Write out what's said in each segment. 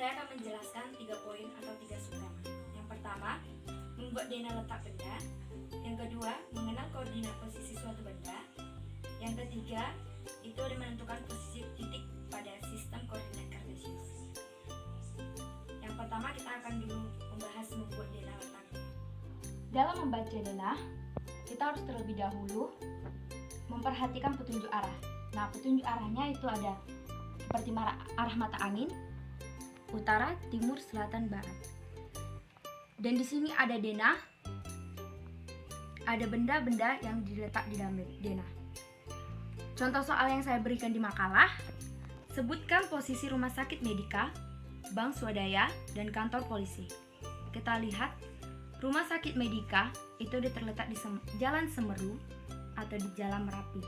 saya akan menjelaskan 3 poin atau 3 subtema. Yang pertama, membuat DNA letak benda. Yang kedua, mengenal koordinat posisi suatu benda. Yang ketiga, itu ada menentukan posisi titik pada sistem koordinat Cartesius. Yang pertama, kita akan dulu membahas membuat DNA letak. Dalam membaca DNA, kita harus terlebih dahulu memperhatikan petunjuk arah. Nah, petunjuk arahnya itu ada seperti arah mata angin, utara, timur, selatan, barat. Dan di sini ada denah, ada benda-benda yang diletak di dalam denah. Contoh soal yang saya berikan di makalah, sebutkan posisi rumah sakit medika, bank swadaya, dan kantor polisi. Kita lihat, rumah sakit medika itu terletak di Jalan Semeru atau di Jalan Merapi.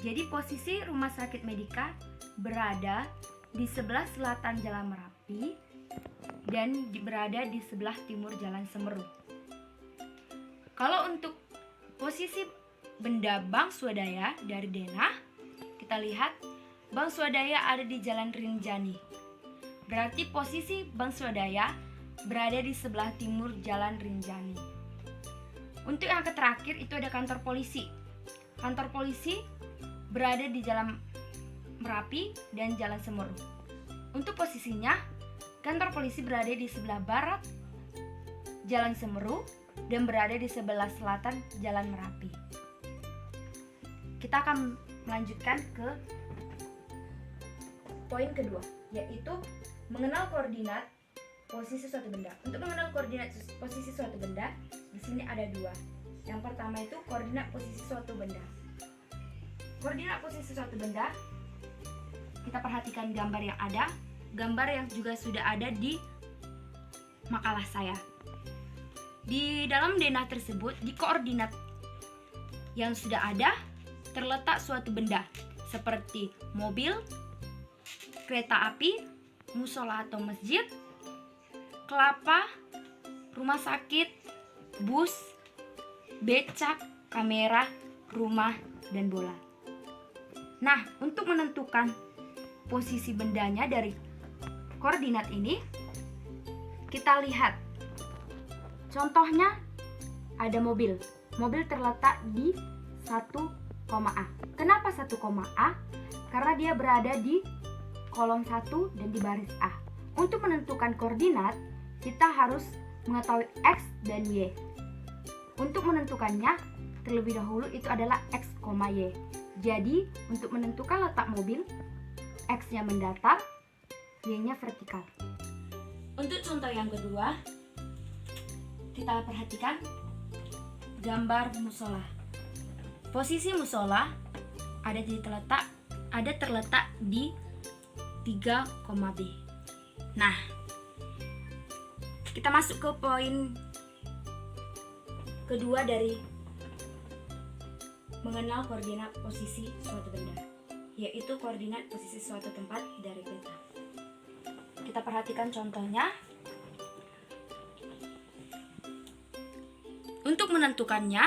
Jadi posisi rumah sakit medika berada di sebelah selatan Jalan Merapi dan berada di sebelah timur Jalan Semeru. Kalau untuk posisi benda bank swadaya dari denah, kita lihat bank swadaya ada di Jalan Rinjani. Berarti posisi bank swadaya berada di sebelah timur Jalan Rinjani. Untuk yang terakhir itu ada kantor polisi. Kantor polisi berada di Jalan Merapi dan Jalan Semeru. Untuk posisinya, kantor polisi berada di sebelah barat Jalan Semeru dan berada di sebelah selatan Jalan Merapi. Kita akan melanjutkan ke poin kedua, yaitu mengenal koordinat posisi suatu benda. Untuk mengenal koordinat posisi suatu benda, di sini ada 2. Yang pertama itu koordinat posisi suatu benda. Koordinat posisi suatu benda, kita perhatikan gambar yang ada, gambar yang juga sudah ada di makalah saya. Di dalam denah tersebut, di koordinat yang sudah ada, terletak suatu benda seperti mobil, kereta api, musola atau masjid, kelapa, rumah sakit, bus, becak, kamera, rumah, dan bola. Nah, untuk menentukan posisi bendanya dari koordinat ini, kita lihat. Contohnya ada mobil. Mobil terletak di 1,A. Kenapa 1,A? Karena dia berada di kolom 1 dan di baris A. Untuk menentukan koordinat, kita harus mengetahui X dan Y. Untuk menentukannya, terlebih dahulu itu adalah X, Y. Jadi, untuk menentukan letak mobil, X-nya mendatar, Y-nya vertikal. Untuk contoh yang kedua, kita perhatikan gambar musola. Posisi musola ada terletak di 3,B. Nah, kita masuk ke poin kedua dari mengenal koordinat posisi suatu benda, yaitu koordinat posisi suatu tempat dari peta. Kita perhatikan contohnya. Untuk menentukannya,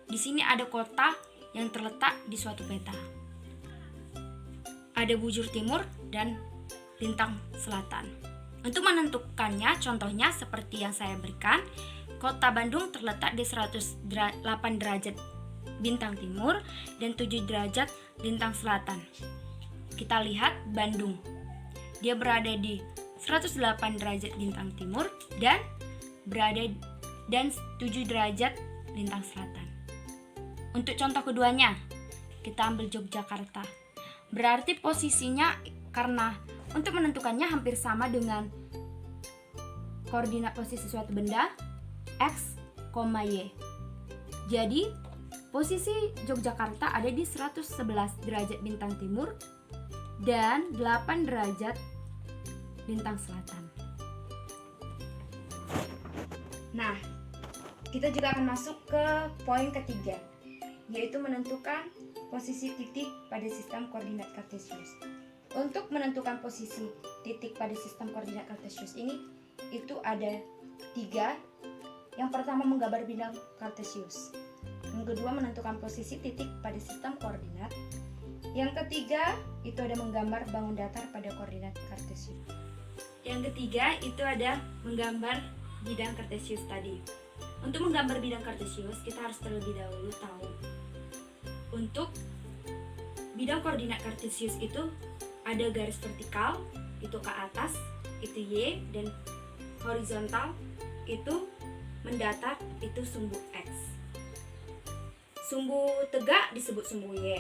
di sini ada kota yang terletak di suatu peta. Ada bujur timur dan lintang selatan. Untuk menentukannya, contohnya seperti yang saya berikan, kota Bandung terletak di 108 derajat bintang timur dan 7 derajat lintang selatan. Kita lihat Bandung. Dia berada di 108 derajat bintang timur dan 7 derajat lintang selatan. Untuk contoh keduanya, kita ambil Yogyakarta. Berarti posisinya, karena untuk menentukannya hampir sama dengan koordinat posisi suatu benda, X, Y. Jadi, posisi Yogyakarta ada di 111 derajat bintang timur dan 8 derajat lintang selatan. Nah, kita juga akan masuk ke poin ketiga, yaitu menentukan posisi titik pada sistem koordinat Cartesius. Untuk menentukan posisi titik pada sistem koordinat Cartesius ini, itu ada 3. Yang pertama menggambar bidang Cartesius. Yang kedua menentukan posisi titik pada sistem koordinat. Yang ketiga itu ada menggambar bangun datar pada koordinat Cartesius. Yang ketiga itu ada menggambar bidang kartesius tadi. Untuk menggambar bidang kartesius kita harus terlebih dahulu tahu untuk bidang koordinat kartesius itu ada garis vertikal itu ke atas itu Y, dan horizontal itu mendatar itu sumbu X. Sumbu tegak disebut sumbu Y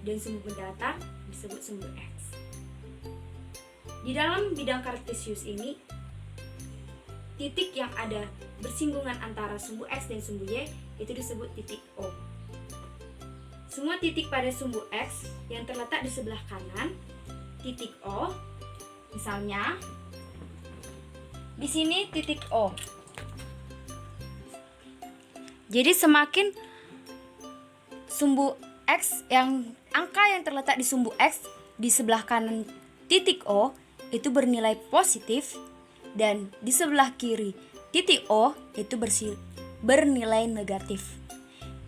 dan sumbu mendatar disebut sumbu X. Di dalam bidang kartesius ini, titik yang ada bersinggungan antara sumbu X dan sumbu Y itu disebut titik O. Semua titik pada sumbu X yang terletak di sebelah kanan titik O, misalnya di sini titik O. Jadi semakin sumbu X angka yang terletak di sumbu X di sebelah kanan titik O itu bernilai positif, dan di sebelah kiri titik O itu bernilai negatif.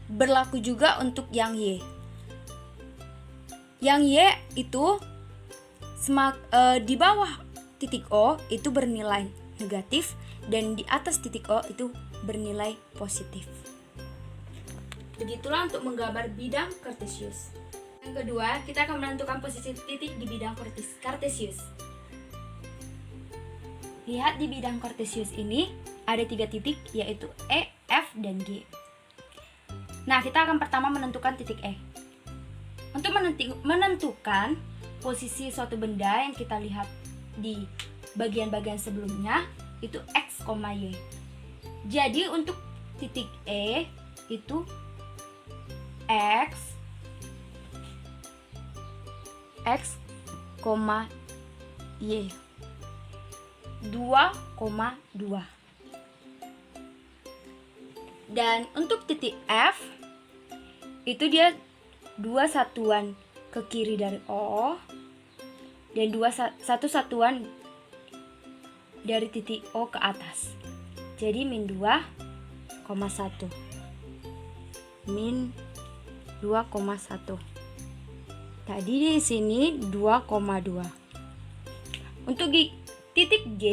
Berlaku juga untuk yang Y. Yang Y itu di bawah titik O itu bernilai negatif, dan di atas titik O itu bernilai positif. Begitulah untuk menggambar bidang kartesius. Yang kedua, kita akan menentukan posisi titik di bidang kartesius. Lihat di bidang kartesius ini ada 3 titik, yaitu E, F, dan G. Nah, kita akan pertama menentukan titik E. Untuk menentukan posisi suatu benda yang kita lihat di bagian-bagian sebelumnya itu X, Y. Jadi untuk titik E itu X, Y 2,2. Dan untuk titik F itu dia 2 satuan ke kiri dari O dan 1 satuan dari titik O ke atas. Jadi min 2,1. Min 2,1. Tadi di sini 2,2. Untuk titik G,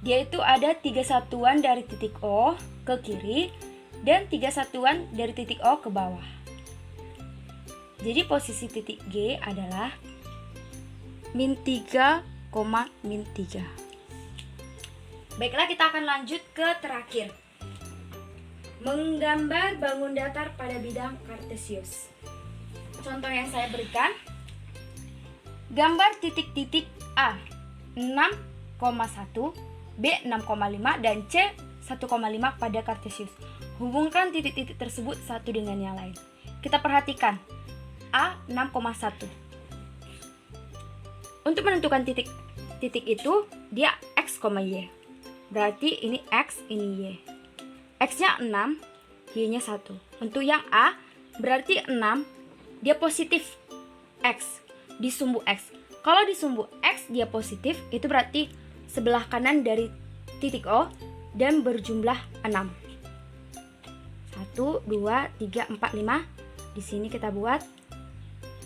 dia itu ada 3 satuan dari titik O ke kiri dan 3 satuan dari titik O ke bawah. Jadi posisi titik G adalah min 3, min 3. Baiklah, kita akan lanjut ke terakhir. Menggambar bangun datar pada bidang kartesius. Contoh yang saya berikan, gambar titik-titik A 6,1, B 6,5, dan C 1,5 pada kartesius. Hubungkan titik-titik tersebut satu dengan yang lain. Kita perhatikan A 6,1. Untuk menentukan titik itu dia X, Y. Berarti ini X, ini Y. X-nya 6, Y-nya 1. Untuk yang A berarti 6, dia positif X di sumbu X. Kalau di sumbu X dia positif, itu berarti sebelah kanan dari titik O dan berjumlah 6. 1, 2, 3, 4, 5. Di sini kita buat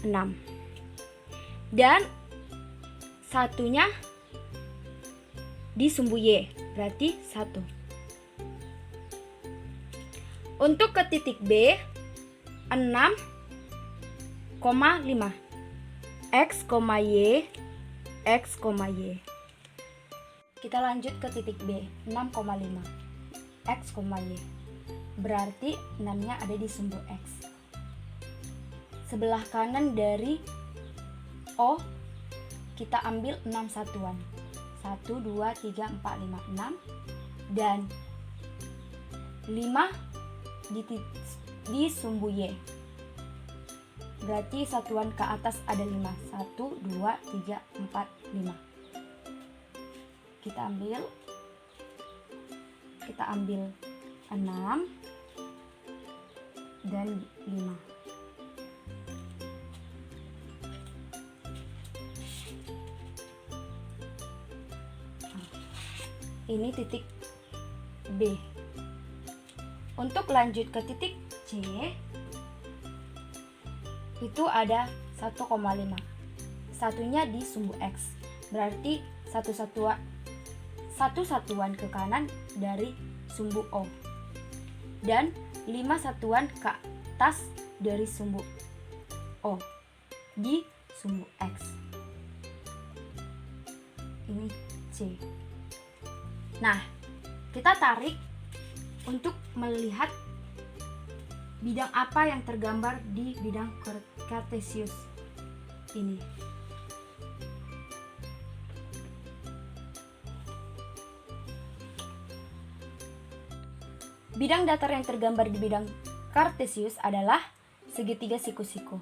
6. Dan satunya di sumbu Y, berarti 1. Untuk ke titik B 6,5. X, Y, X, Y. Kita lanjut ke titik B 6,5. X, Y. Berarti 6-nya ada di sumbu X. Sebelah kanan dari O kita ambil 6 satuan. 1, 2, 3, 4, 5, 6. Dan 5 di sumbu Y. Berarti satuan ke atas ada 5. 1, 2, 3, 4, 5. Kita ambil 6 dan 5. Ini titik B. Untuk lanjut ke titik C, itu ada 1,5. Satunya di sumbu X. Berarti satu satuan ke kanan dari sumbu O dan 5 satuan ke atas dari sumbu O di sumbu X. Ini C. Nah, kita tarik untuk melihat bidang apa yang tergambar di bidang kartesius ini. Bidang datar yang tergambar di bidang kartesius adalah segitiga siku-siku.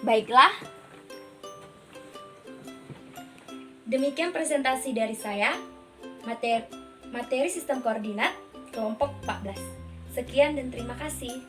Baiklah, demikian presentasi dari saya, materi sistem koordinat kelompok 14. Sekian dan terima kasih.